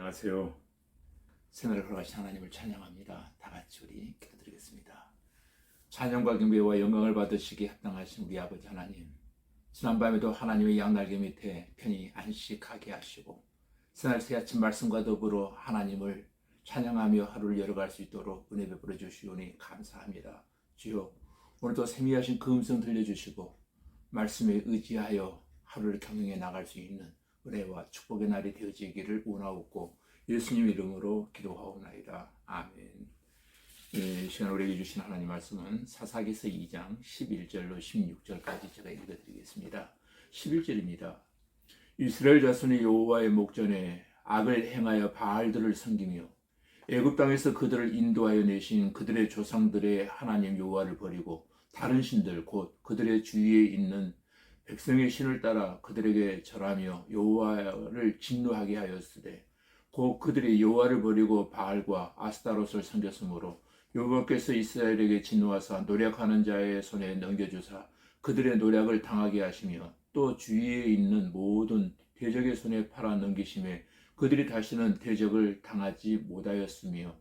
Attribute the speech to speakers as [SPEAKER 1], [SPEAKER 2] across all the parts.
[SPEAKER 1] 안녕하세요. 새날을 걸어가신 하나님을 찬양합니다. 다 같이 우리 기도드리겠습니다. 찬양과 경배와 영광을 받으시기에 합당하신 우리 아버지 하나님, 지난밤에도 하나님의 양날개 밑에 편히 안식하게 하시고 새날 새 아침 말씀과 더불어 하나님을 찬양하며 하루를 열어갈 수 있도록 은혜 베풀어 주시오니 감사합니다. 주여, 오늘도 세미하신 그 음성 들려주시고 말씀에 의지하여 하루를 경영해 나갈 수 있는 은혜와 축복의 날이 되어지기를 원하옵고 예수님 이름으로 기도하옵나이다. 아멘. 이 시간 우리에게 주신 하나님 말씀은 사사기서 2장 11절로 16절까지 제가 읽어드리겠습니다. 11절입니다. 이스라엘 자손이 여호와의 목전에 악을 행하여 바알들을 섬기며 애굽 땅에서 그들을 인도하여 내신 그들의 조상들의 하나님 여호와를 버리고 다른 신들 곧 그들의 주위에 있는 백성의 신을 따라 그들에게 절하며 여호와를 진노하게 하였으되 곧 그들이 여호와를 버리고 바알과 아스타롯을 섬겼으므로 여호와께서 이스라엘에게 진노하사 노략하는 자의 손에 넘겨주사 그들의 노략을 당하게 하시며 또 주위에 있는 모든 대적의 손에 팔아 넘기심에 그들이 다시는 대적을 당하지 못하였으며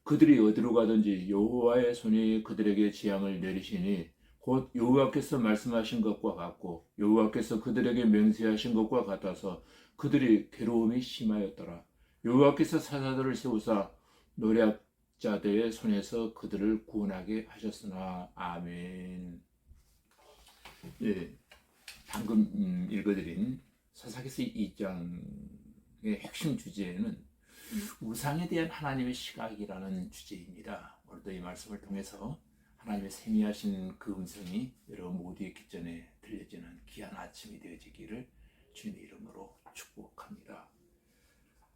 [SPEAKER 1] 그들이 어디로 가든지 여호와의 손이 그들에게 재앙을 내리시니 곧 여호와께서 말씀하신 것과 같고 여호와께서 그들에게 맹세하신 것과 같아서 그들이 괴로움이 심하였더라. 여호와께서 사사들을 세우사 노략자들의 손에서 그들을 구원하게 하셨으나. 아멘. 예, 방금 읽어드린 사사기서 2장의 핵심 주제는 우상에 대한 하나님의 시각이라는 주제입니다. 오늘도 이 말씀을 통해서 하나님의 세미하신 그 음성이 여러분 모두의 귓전에 들려지는 귀한 아침이 되어지기를 주님의 이름으로 축복합니다.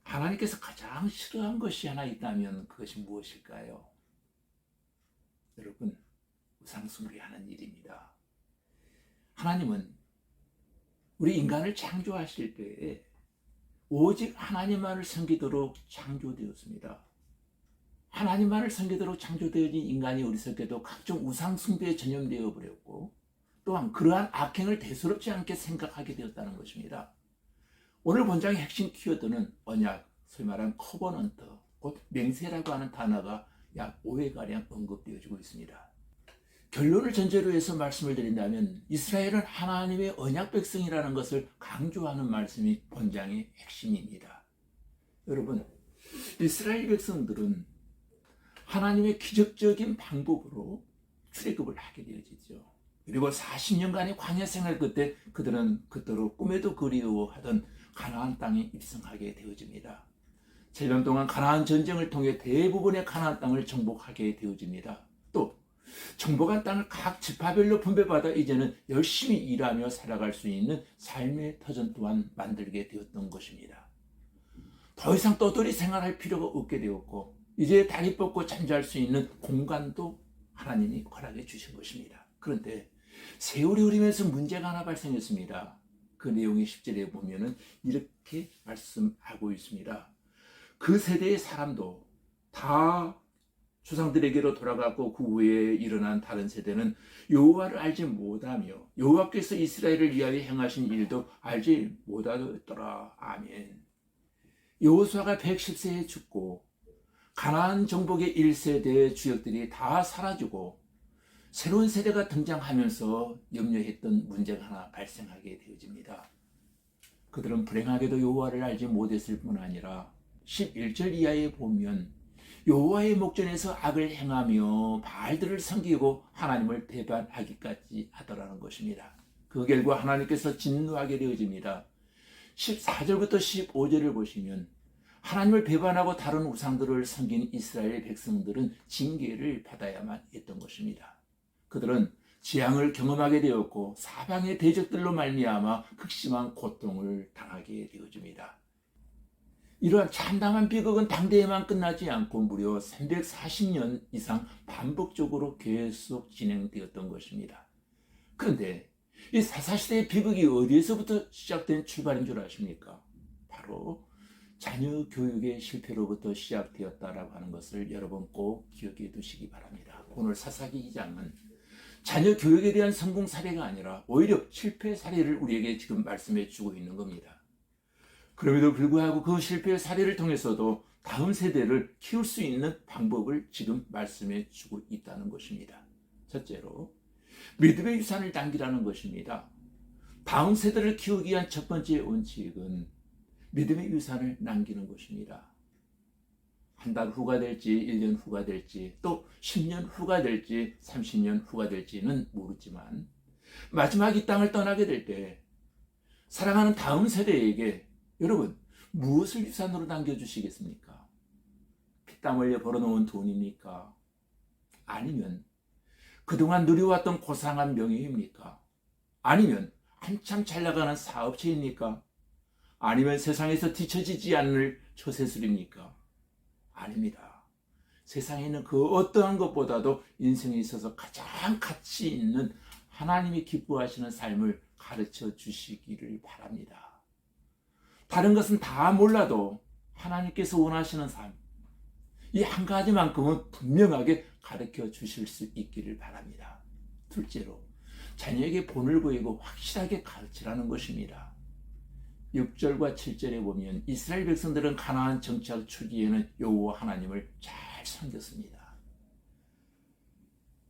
[SPEAKER 1] 하나님께서 가장 싫어한 것이 하나 있다면 그것이 무엇일까요? 여러분, 우상숭배하는 일입니다. 하나님은 우리 인간을 창조하실 때에 오직 하나님만을 섬기도록 창조되었습니다. 하나님만을 섬기도록 창조되어진 인간이 어리석게도 각종 우상숭배에 전염되어 버렸고 또한 그러한 악행을 대수롭지 않게 생각하게 되었다는 것입니다. 오늘 본장의 핵심 키워드는 언약, 소위 말하는 커버넌트, 곧 맹세라고 하는 단어가 약 5회가량 언급되어지고 있습니다. 결론을 전제로 해서 말씀을 드린다면 이스라엘은 하나님의 언약 백성이라는 것을 강조하는 말씀이 본장의 핵심입니다. 여러분, 이스라엘 백성들은 하나님의 기적적인 방법으로 출애굽을 하게 되어지죠. 그리고 40년간의 광야 생활 끝에 그들은 그토록 꿈에도 그리워하던 가나안 땅에 입성하게 되어집니다. 7년 동안 가나안 전쟁을 통해 대부분의 가나안 땅을 정복하게 되어집니다. 또 정복한 땅을 각 지파별로 분배받아 이제는 열심히 일하며 살아갈 수 있는 삶의 터전 또한 만들게 되었던 것입니다. 더 이상 떠돌이 생활할 필요가 없게 되었고 이제 다리 뻗고 잠잘 수 있는 공간도 하나님이 허락해 주신 것입니다. 그런데 세월이 흐르면서 문제가 하나 발생했습니다. 그 내용이 10절에 보면은 이렇게 말씀하고 있습니다. 그 세대의 사람도 다 조상들에게로 돌아가고 그 후에 일어난 다른 세대는 여호와를 알지 못하며 여호와께서 이스라엘을 위하여 행하신 일도 알지 못하더라. 아멘. 여호수아가 110세에 죽고 가나안 정복의 1세대의 주역들이 다 사라지고 새로운 세대가 등장하면서 염려했던 문제가 하나 발생하게 되어집니다. 그들은 불행하게도 여호와를 알지 못했을 뿐 아니라 11절 이하에 보면 여호와의 목전에서 악을 행하며 바알들을 섬기고 하나님을 배반하기까지 하더라는 것입니다. 그 결과 하나님께서 진노하게 되어집니다. 14절부터 15절을 보시면 하나님을 배반하고 다른 우상들을 섬긴 이스라엘 백성들은 징계를 받아야만 했던 것입니다. 그들은 재앙을 경험하게 되었고 사방의 대적들로 말미암아 극심한 고통을 당하게 되어집니다. 이러한 참담한 비극은 당대에만 끝나지 않고 무려 340년 이상 반복적으로 계속 진행되었던 것입니다. 그런데 이 사사시대의 비극이 어디에서부터 시작된 출발인 줄 아십니까? 바로 자녀 교육의 실패로부터 시작되었다라고 하는 것을 여러분 꼭 기억해 두시기 바랍니다. 오늘 사사기 2장은 자녀 교육에 대한 성공 사례가 아니라 오히려 실패 사례를 우리에게 지금 말씀해 주고 있는 겁니다. 그럼에도 불구하고 그 실패의 사례를 통해서도 다음 세대를 키울 수 있는 방법을 지금 말씀해 주고 있다는 것입니다. 첫째로 믿음의 유산을 남기라는 것입니다. 다음 세대를 키우기 위한 첫 번째 원칙은 믿음의 유산을 남기는 것입니다. 한 달 후가 될지 1년 후가 될지 또 10년 후가 될지 30년 후가 될지는 모르지만 마지막 이 땅을 떠나게 될 때 사랑하는 다음 세대에게 여러분 무엇을 유산으로 남겨주시겠습니까? 피땀 흘려 벌어놓은 돈입니까? 아니면 그동안 누려왔던 고상한 명예입니까? 아니면 한참 잘 나가는 사업체입니까? 아니면 세상에서 뒤처지지 않을 처세술입니까? 아닙니다. 세상에 있는 그 어떠한 것보다도 인생에 있어서 가장 가치 있는 하나님이 기뻐하시는 삶을 가르쳐 주시기를 바랍니다. 다른 것은 다 몰라도 하나님께서 원하시는 삶, 이 한 가지만큼은 분명하게 가르쳐 주실 수 있기를 바랍니다. 둘째로 자녀에게 본을 보이고 확실하게 가르치라는 것입니다. 6절과 7절에 보면 이스라엘 백성들은 가나안 정착 초기에는 여호와 하나님을 잘 섬겼습니다.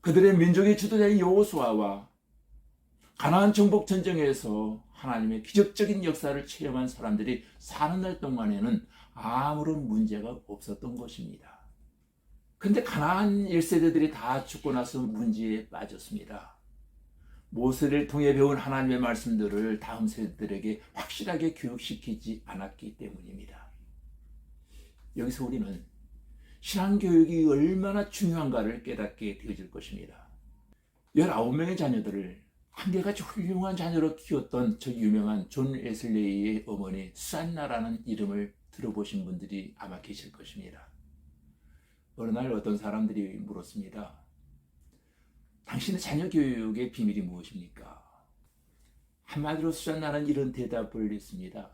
[SPEAKER 1] 그들의 민족의 지도자인 여호수아와 가나안 정복 전쟁에서 하나님의 기적적인 역사를 체험한 사람들이 사는 날 동안에는 아무런 문제가 없었던 것입니다. 그런데 가나안 1세대들이 다 죽고 나서 문제에 빠졌습니다. 모세를 통해 배운 하나님의 말씀들을 다음 세대들에게 확실하게 교육시키지 않았기 때문입니다. 여기서 우리는 신앙교육이 얼마나 중요한가를 깨닫게 되어질 것입니다. 19명의 자녀들을 한결같이 훌륭한 자녀로 키웠던 저 유명한 존 웨슬레이의 어머니 수안나라는 이름을 들어보신 분들이 아마 계실 것입니다. 어느 날 어떤 사람들이 물었습니다. 당신의 자녀 교육의 비밀이 무엇입니까? 한마디로 수잔나는 이런 대답을 했습니다.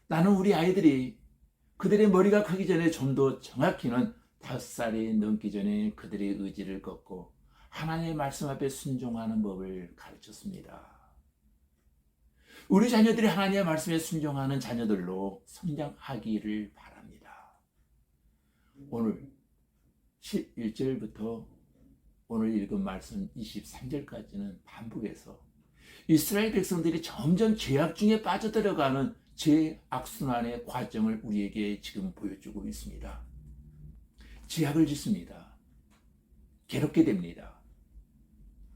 [SPEAKER 1] 나는 우리 아이들이 그들의 머리가 크기 전에 좀 더 정확히는 5살이 넘기 전에 그들의 의지를 걷고 하나님의 말씀 앞에 순종하는 법을 가르쳤습니다. 우리 자녀들이 하나님의 말씀에 순종하는 자녀들로 성장하기를 바랍니다. 오늘 11절부터 오늘 읽은 말씀 23절까지는 반복해서 이스라엘 백성들이 점점 죄악 중에 빠져들어가는 죄악순환의 과정을 우리에게 지금 보여주고 있습니다. 죄악을 짓습니다. 괴롭게 됩니다.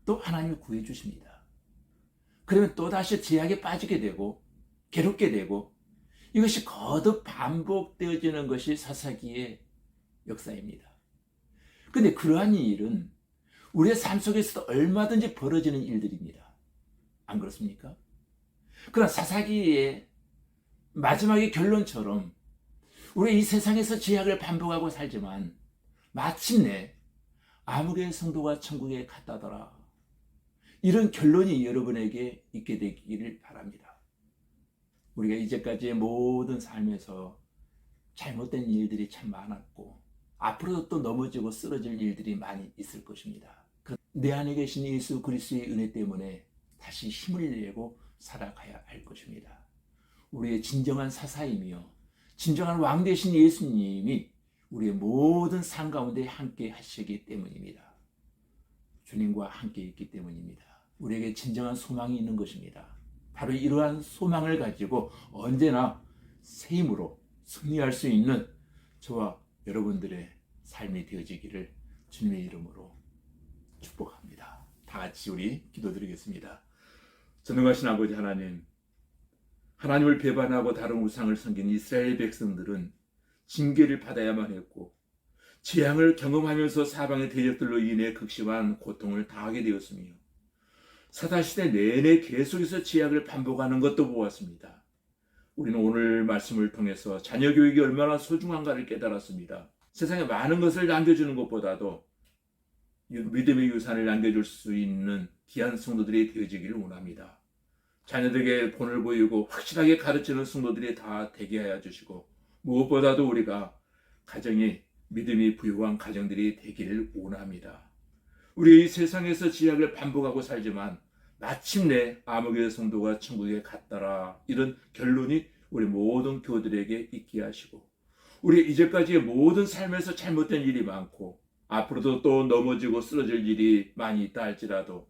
[SPEAKER 1] 또 하나님이 구해주십니다. 그러면 또다시 죄악에 빠지게 되고 괴롭게 되고 이것이 거듭 반복되어지는 것이 사사기의 역사입니다. 그런데 그러한 일은 우리의 삶 속에서도 얼마든지 벌어지는 일들입니다. 안 그렇습니까? 그러나 사사기의 마지막의 결론처럼 우리 이 세상에서 죄악을 반복하고 살지만 마침내 아무개 성도가 천국에 갔다더라. 이런 결론이 여러분에게 있게 되기를 바랍니다. 우리가 이제까지의 모든 삶에서 잘못된 일들이 참 많았고 앞으로도 또 넘어지고 쓰러질 일들이 많이 있을 것입니다. 내 안에 계신 예수 그리스도의 은혜 때문에 다시 힘을 내고 살아가야 할 것입니다. 우리의 진정한 사사이며 진정한 왕 되신 예수님이 우리의 모든 삶 가운데 함께 하시기 때문입니다. 주님과 함께 있기 때문입니다. 우리에게 진정한 소망이 있는 것입니다. 바로 이러한 소망을 가지고 언제나 새 힘으로 승리할 수 있는 저와 여러분들의 삶이 되어지기를 주님의 이름으로 축복합니다. 다 같이 우리 기도드리겠습니다. 전능하신 아버지 하나님, 하나님을 배반하고 다른 우상을 섬긴 이스라엘 백성들은 징계를 받아야만 했고 재앙을 경험하면서 사방의 대적들로 인해 극심한 고통을 당하게 되었으며 사사시대 내내 계속해서 죄악을 반복하는 것도 보았습니다. 우리는 오늘 말씀을 통해서 자녀 교육이 얼마나 소중한가를 깨달았습니다. 세상에 많은 것을 남겨주는 것보다도 믿음의 유산을 남겨줄 수 있는 귀한 성도들이 되어지기를 원합니다. 자녀들에게 본을 보이고 확실하게 가르치는 성도들이 다 되게 하여 주시고 무엇보다도 우리가 가정이 믿음이 부유한 가정들이 되기를 원합니다. 우리 이 세상에서 죄악을 반복하고 살지만 마침내 아무개 성도가 천국에 갔더라 이런 결론이 우리 모든 교들에게 있게 하시고, 우리 이제까지의 모든 삶에서 잘못된 일이 많고 앞으로도 또 넘어지고 쓰러질 일이 많이 있다 할지라도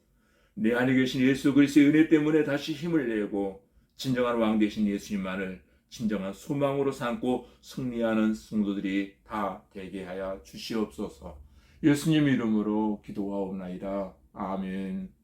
[SPEAKER 1] 내 안에 계신 예수 그리스도의 은혜 때문에 다시 힘을 내고 진정한 왕 되신 예수님만을 진정한 소망으로 삼고 승리하는 성도들이 다 되게 하여 주시옵소서. 예수님 이름으로 기도하옵나이다. 아멘.